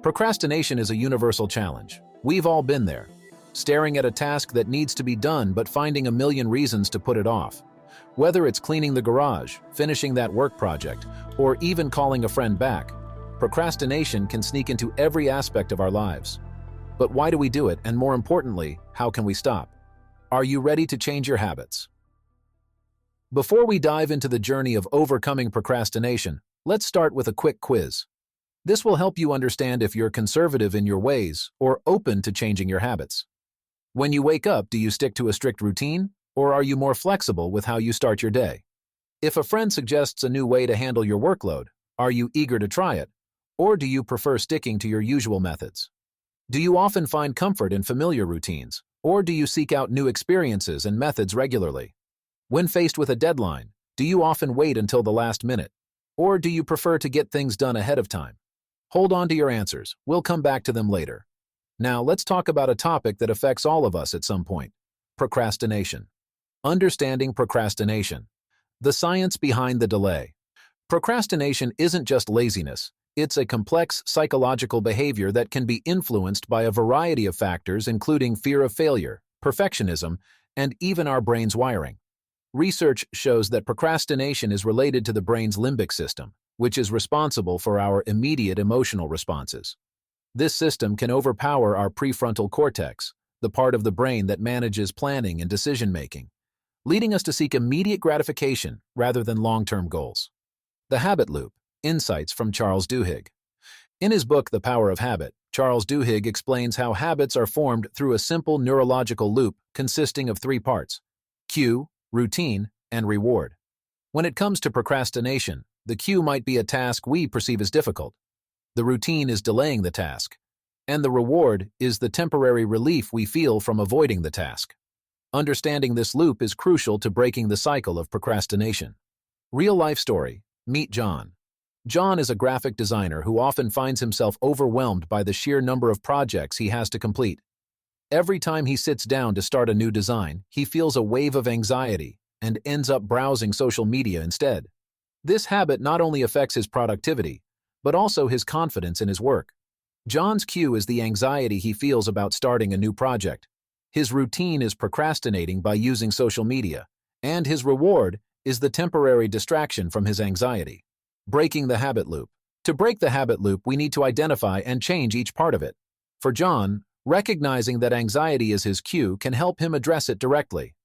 Procrastination is a universal challenge. We've all been there. Staring at a task that needs to be done but finding a million reasons to put it off. Whether it's cleaning the garage, finishing that work project, or even calling a friend back, procrastination can sneak into every aspect of our lives. But why do we do it, and more importantly, how can we stop? Are you ready to change your habits? Before we dive into the journey of overcoming procrastination, let's start with a quick quiz. This will help you understand if you're conservative in your ways or open to changing your habits. When you wake up, do you stick to a strict routine, or are you more flexible with how you start your day? If a friend suggests a new way to handle your workload, are you eager to try it, or do you prefer sticking to your usual methods? Do you often find comfort in familiar routines, or do you seek out new experiences and methods regularly? When faced with a deadline, do you often wait until the last minute, or do you prefer to get things done ahead of time? Hold on to your answers. We'll come back to them later. Now, let's talk about a topic that affects all of us at some point: procrastination. Understanding procrastination. The science behind the delay. Procrastination isn't just laziness. It's a complex psychological behavior that can be influenced by a variety of factors, including fear of failure, perfectionism, and even our brain's wiring. Research shows that procrastination is related to the brain's limbic system, which is responsible for our immediate emotional responses. This system can overpower our prefrontal cortex, the part of the brain that manages planning and decision-making, leading us to seek immediate gratification rather than long-term goals. The habit loop. Insights from Charles Duhigg. In his book, The Power of Habit, Charles Duhigg explains how habits are formed through a simple neurological loop consisting of three parts: cue, routine, and reward. When it comes to procrastination, the cue might be a task we perceive as difficult. The routine is delaying the task, and the reward is the temporary relief we feel from avoiding the task. Understanding this loop is crucial to breaking the cycle of procrastination. Real-life story. Meet John. John is a graphic designer who often finds himself overwhelmed by the sheer number of projects he has to complete. Every time he sits down to start a new design, he feels a wave of anxiety and ends up browsing social media instead. This habit not only affects his productivity, but also his confidence in his work. John's cue is the anxiety he feels about starting a new project. His routine is procrastinating by using social media, and his reward is the temporary distraction from his anxiety. Breaking the habit loop. To break the habit loop, we need to identify and change each part of it. For John, recognizing that anxiety is his cue can help him address it directly.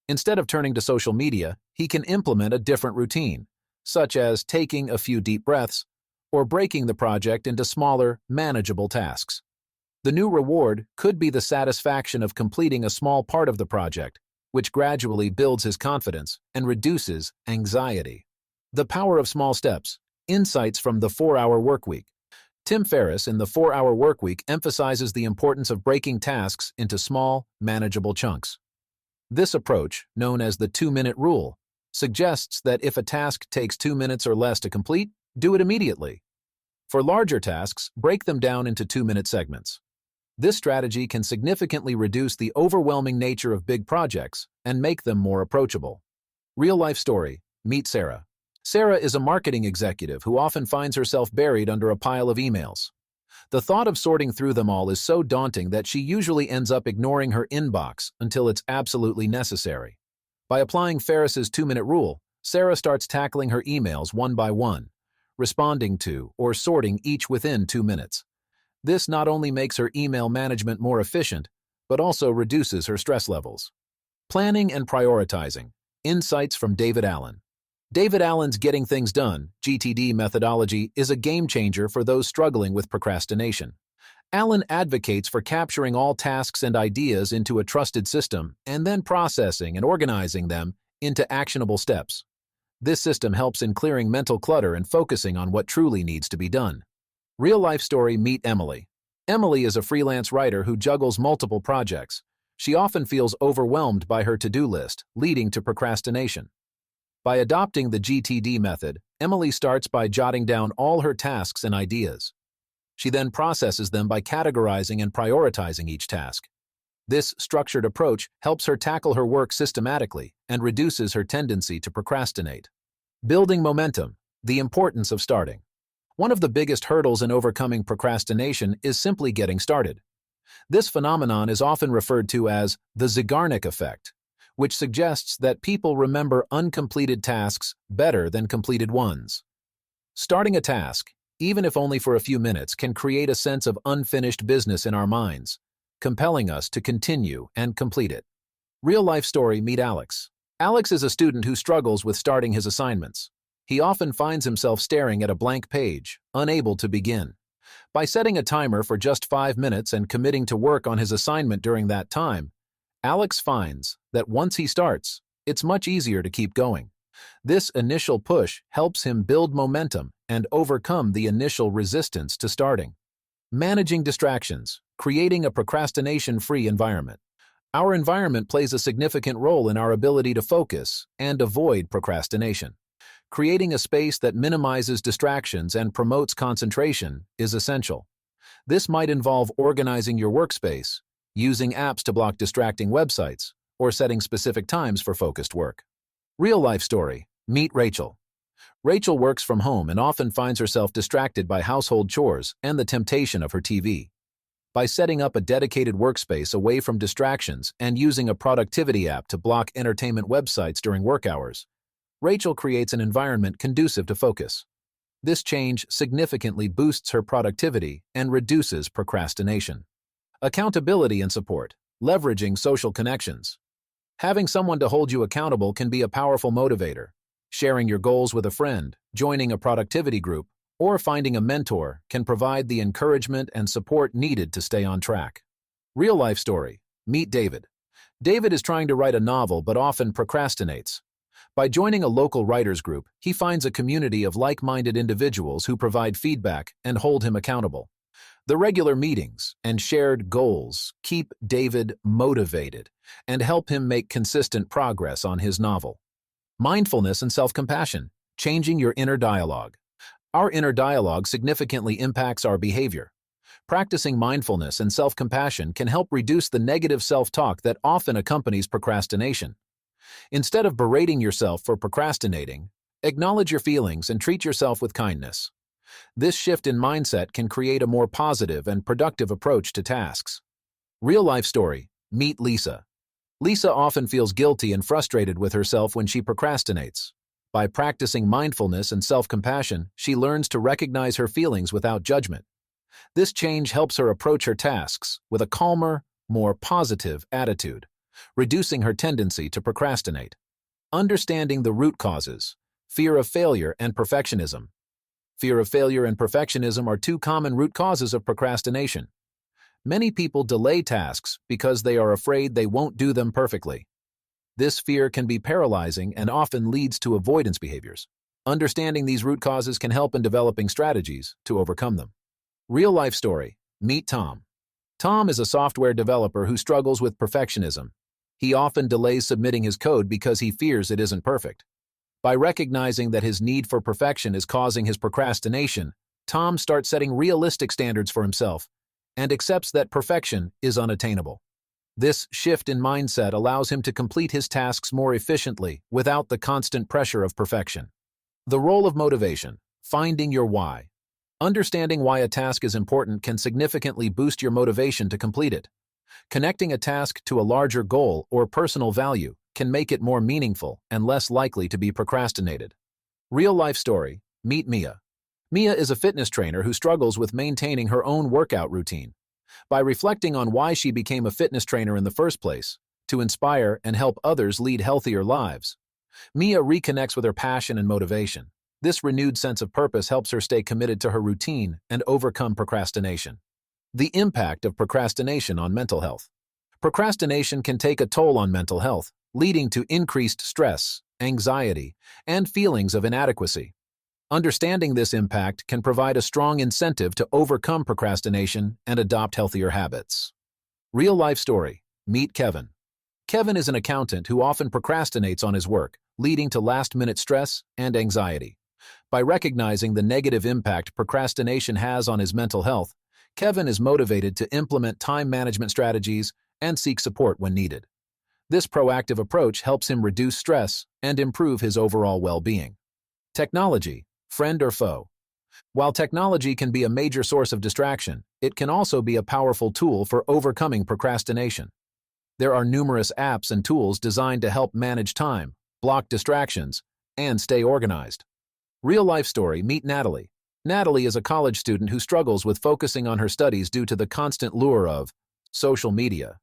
Instead of turning to social media, he can implement a different routine, such as taking a few deep breaths or breaking the project into smaller, manageable tasks. The new reward could be the satisfaction of completing a small part of the project, which gradually builds his confidence and reduces anxiety. The power of small steps. Insights from the 4-Hour Workweek. Tim Ferriss in the 4-Hour Workweek emphasizes the importance of breaking tasks into small, manageable chunks. This approach, known as the 2-minute rule, suggests that if a task takes 2 minutes or less to complete, do it immediately. For larger tasks, break them down into 2-minute segments. This strategy can significantly reduce the overwhelming nature of big projects and make them more approachable. Real-life story. Meet Sarah. Sarah is a marketing executive who often finds herself buried under a pile of emails. The thought of sorting through them all is so daunting that she usually ends up ignoring her inbox until it's absolutely necessary. By applying Ferriss's 2-minute rule, Sarah starts tackling her emails one by one, responding to or sorting each within 2 minutes. This not only makes her email management more efficient, but also reduces her stress levels. Planning and prioritizing. Insights from David Allen. David Allen's Getting Things Done (GTD) methodology is a game changer for those struggling with procrastination. Allen advocates for capturing all tasks and ideas into a trusted system and then processing and organizing them into actionable steps. This system helps in clearing mental clutter and focusing on what truly needs to be done. Real-life story. Meet Emily. Emily is a freelance writer who juggles multiple projects. She often feels overwhelmed by her to-do list, leading to procrastination. By adopting the GTD method, Emily starts by jotting down all her tasks and ideas. She then processes them by categorizing and prioritizing each task. This structured approach helps her tackle her work systematically and reduces her tendency to procrastinate. Building momentum. The importance of starting. One of the biggest hurdles in overcoming procrastination is simply getting started. This phenomenon is often referred to as the Zeigarnik effect, which suggests that people remember uncompleted tasks better than completed ones. Starting a task, even if only for a few minutes, can create a sense of unfinished business in our minds, compelling us to continue and complete it. Real-life story, meet Alex. Alex is a student who struggles with starting his assignments. He often finds himself staring at a blank page, unable to begin. By setting a timer for just 5 minutes and committing to work on his assignment during that time, Alex finds that once he starts, it's much easier to keep going. This initial push helps him build momentum and overcome the initial resistance to starting. Managing distractions, creating a procrastination-free environment. Our environment plays a significant role in our ability to focus and avoid procrastination. Creating a space that minimizes distractions and promotes concentration is essential. This might involve organizing your workspace, using apps to block distracting websites, or setting specific times for focused work. Real-life story, meet Rachel. Rachel works from home and often finds herself distracted by household chores and the temptation of her TV. By setting up a dedicated workspace away from distractions and using a productivity app to block entertainment websites during work hours, Rachel creates an environment conducive to focus. This change significantly boosts her productivity and reduces procrastination. Accountability and support, leveraging social connections. Having someone to hold you accountable can be a powerful motivator. Sharing your goals with a friend, joining a productivity group, or finding a mentor can provide the encouragement and support needed to stay on track. Real-life story, meet David. David is trying to write a novel but often procrastinates. By joining a local writers group, he finds a community of like-minded individuals who provide feedback and hold him accountable. The regular meetings and shared goals keep David motivated and help him make consistent progress on his novel. Mindfulness and self-compassion, changing your inner dialogue. Our inner dialogue significantly impacts our behavior. Practicing mindfulness and self-compassion can help reduce the negative self-talk that often accompanies procrastination. Instead of berating yourself for procrastinating, acknowledge your feelings and treat yourself with kindness. This shift in mindset can create a more positive and productive approach to tasks. Real-life story, meet Lisa. Lisa often feels guilty and frustrated with herself when she procrastinates. By practicing mindfulness and self-compassion, she learns to recognize her feelings without judgment. This change helps her approach her tasks with a calmer, more positive attitude, reducing her tendency to procrastinate. Understanding the root causes, fear of failure and perfectionism. Fear of failure and perfectionism are two common root causes of procrastination. Many people delay tasks because they are afraid they won't do them perfectly. This fear can be paralyzing and often leads to avoidance behaviors. Understanding these root causes can help in developing strategies to overcome them. Real-life story, meet Tom. Tom is a software developer who struggles with perfectionism. He often delays submitting his code because he fears it isn't perfect. By recognizing that his need for perfection is causing his procrastination, Tom starts setting realistic standards for himself and accepts that perfection is unattainable. This shift in mindset allows him to complete his tasks more efficiently without the constant pressure of perfection. The role of motivation, finding your why. Understanding why a task is important can significantly boost your motivation to complete it. Connecting a task to a larger goal or personal value can make it more meaningful and less likely to be procrastinated. Real-life story, meet Mia. Mia is a fitness trainer who struggles with maintaining her own workout routine. By reflecting on why she became a fitness trainer in the first place, to inspire and help others lead healthier lives, Mia reconnects with her passion and motivation. This renewed sense of purpose helps her stay committed to her routine and overcome procrastination. The impact of procrastination on mental health. Procrastination can take a toll on mental health, leading to increased stress, anxiety, and feelings of inadequacy. Understanding this impact can provide a strong incentive to overcome procrastination and adopt healthier habits. Real-life story, meet Kevin. Kevin is an accountant who often procrastinates on his work, leading to last-minute stress and anxiety. By recognizing the negative impact procrastination has on his mental health, Kevin is motivated to implement time management strategies and seek support when needed. This proactive approach helps him reduce stress and improve his overall well-being. Technology, friend or foe. While technology can be a major source of distraction, it can also be a powerful tool for overcoming procrastination. There are numerous apps and tools designed to help manage time, block distractions, and stay organized. Real-life story, meet Natalie. Natalie is a college student who struggles with focusing on her studies due to the constant lure of social media.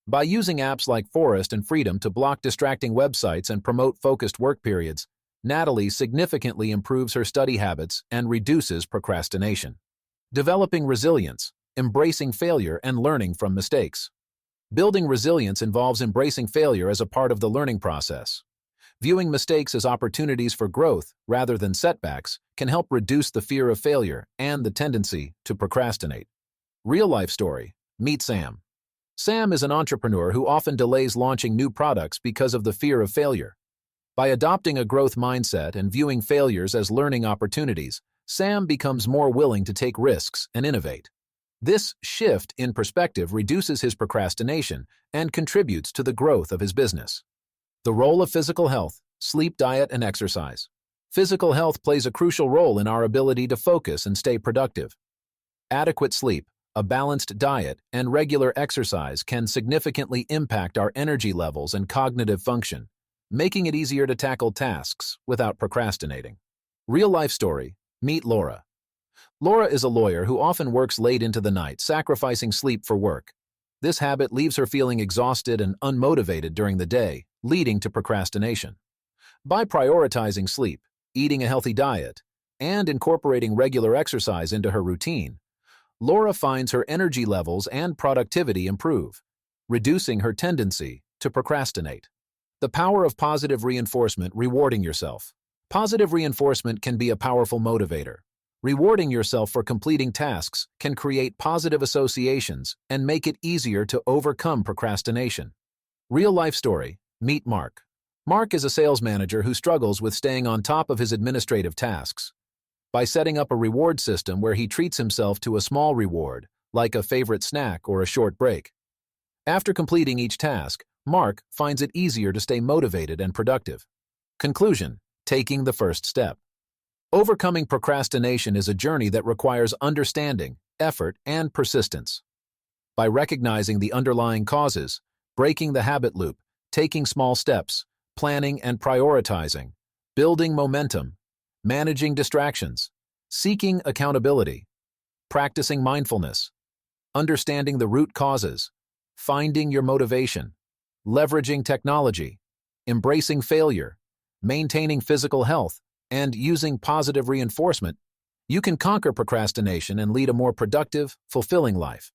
By using apps like Forest and Freedom to block distracting websites and promote focused work periods, Natalie significantly improves her study habits and reduces procrastination. Developing resilience, embracing failure and learning from mistakes. Building resilience involves embracing failure as a part of the learning process. Viewing mistakes as opportunities for growth rather than setbacks can help reduce the fear of failure and the tendency to procrastinate. Real-life story, meet Sam. Sam is an entrepreneur who often delays launching new products because of the fear of failure. By adopting a growth mindset and viewing failures as learning opportunities, Sam becomes more willing to take risks and innovate. This shift in perspective reduces his procrastination and contributes to the growth of his business. The role of physical health, sleep, diet, and exercise. Physical health plays a crucial role in our ability to focus and stay productive. Adequate sleep, a balanced diet, and regular exercise can significantly impact our energy levels and cognitive function, making it easier to tackle tasks without procrastinating. Real-life story, meet Laura. Laura is a lawyer who often works late into the night, sacrificing sleep for work. This habit leaves her feeling exhausted and unmotivated during the day, leading to procrastination. By prioritizing sleep, eating a healthy diet, and incorporating regular exercise into her routine, Laura finds her energy levels and productivity improve, reducing her tendency to procrastinate. The power of positive reinforcement, rewarding yourself. Positive reinforcement can be a powerful motivator. Rewarding yourself for completing tasks can create positive associations and make it easier to overcome procrastination. Real-life story, meet Mark. Mark is a sales manager who struggles with staying on top of his administrative tasks. By setting up a reward system where he treats himself to a small reward, like a favorite snack or a short break. After completing each task, Mark finds it easier to stay motivated and productive. Conclusion, taking the first step. Overcoming procrastination is a journey that requires understanding, effort, and persistence. By recognizing the underlying causes, breaking the habit loop, taking small steps, planning and prioritizing, building momentum, managing distractions, seeking accountability, practicing mindfulness, understanding the root causes, finding your motivation, leveraging technology, embracing failure, maintaining physical health, and using positive reinforcement, you can conquer procrastination and lead a more productive, fulfilling life.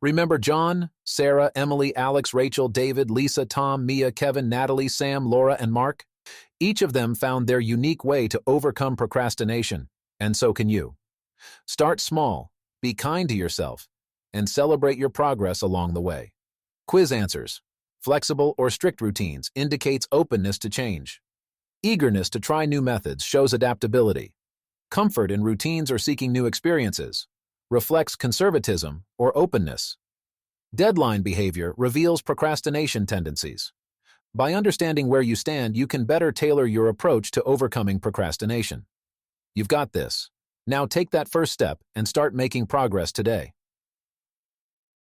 Remember John, Sarah, Emily, Alex, Rachel, David, Lisa, Tom, Mia, Kevin, Natalie, Sam, Laura, and Mark? Each of them found their unique way to overcome procrastination, and so can you. Start small, be kind to yourself, and celebrate your progress along the way. Quiz answers. Flexible or strict routines indicates openness to change. Eagerness to try new methods shows adaptability. Comfort in routines or seeking new experiences reflects conservatism or openness. Deadline behavior reveals procrastination tendencies. By understanding where you stand, you can better tailor your approach to overcoming procrastination. You've got this. Now take that first step and start making progress today.